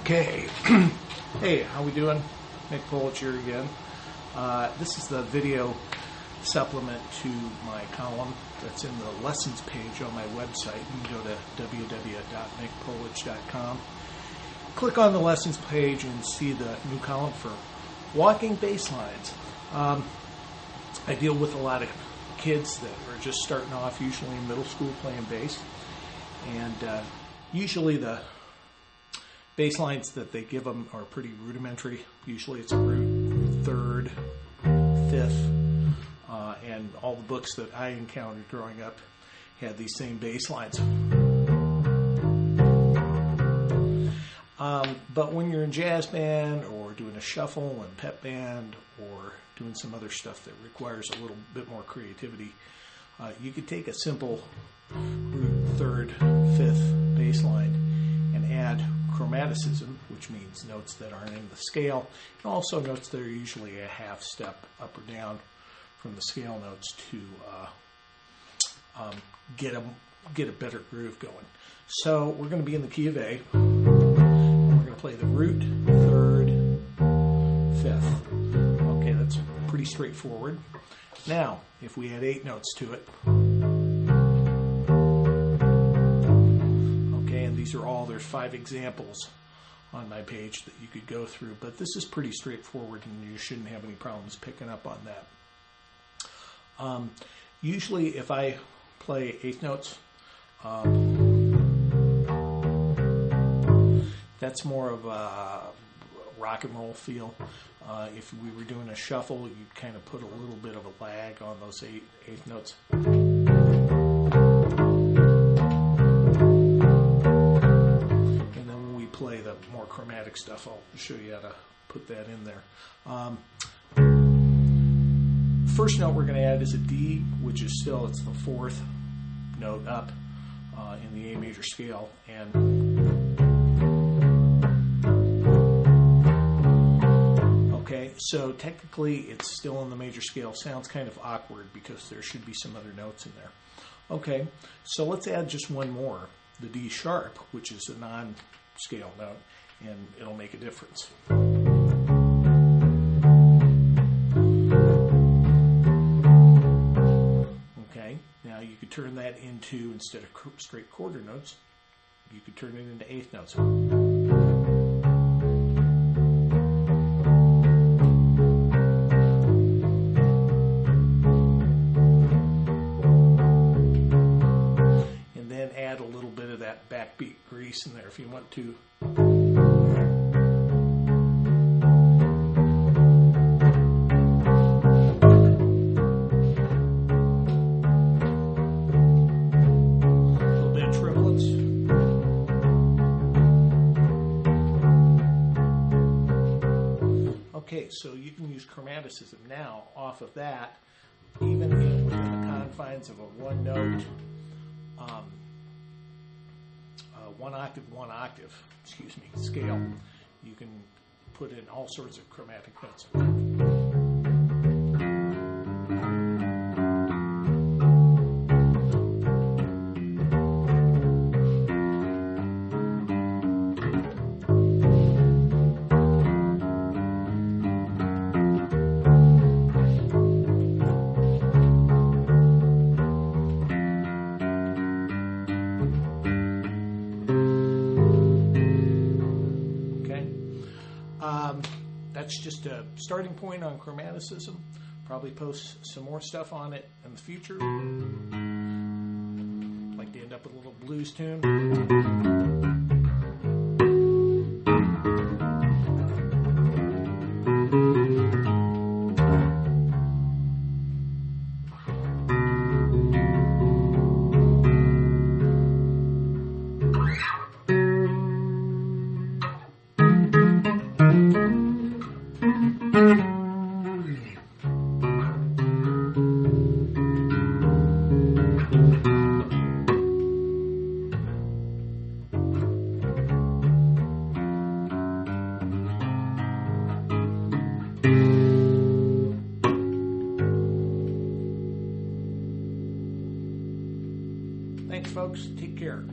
Okay. Hey, how we doing? Mick, Polich here again. This is the video supplement to my column that's in the lessons page on my website. You can go to www.mickpolich.com. Click on the lessons page and see the new column for walking bass lines. I deal with a lot of kids that are just starting off, usually in middle school, playing bass. And usually the bass lines that they give them are pretty rudimentary. Usually it's a root, third, fifth, and all the books that I encountered growing up had these same bass lines. But when you're in jazz band or doing a shuffle and pep band or doing some other stuff that requires a little bit more creativity, you could take a simple root, third, fifth bass line and add chromaticism, which means notes that aren't in the scale, and also notes that are usually a half step up or down from the scale notes to get a better groove going. So we're going to be in the key of A. We're going to play the root, third, fifth. Okay, that's pretty straightforward. Now, if we add 8 notes to it, these are all, there's 5 examples on my page that you could go through, but this is pretty straightforward and you shouldn't have any problems picking up on that. Usually if I play 8th notes, that's more of a rock and roll feel. If we were doing a shuffle, you'd kind of put a little bit of a lag on those 8th notes. Play the more chromatic stuff, I'll show you how to put that in there. First note we're going to add is a D, which is still, it's the 4th note up in the A major scale. And okay, so technically it's still in the major scale. Sounds kind of awkward because there should be some other notes in there. Okay, so let's add just one more, the D sharp, which is a non-scale note, and it'll make a difference. Okay, now you could turn that into, instead of straight quarter notes, you could turn it into 8th notes. And then add a little bit of that backbeat grease in there if you want to. A little bit of triplets. Okay, so you can use chromaticism now off of that, even within the confines of a one note, one octave, scale. You can put in all sorts of chromatic notes. That's just a starting point on chromaticism. Probably post some more stuff on it in the future. Like to end up with a little blues tune. Thanks, folks. Take care.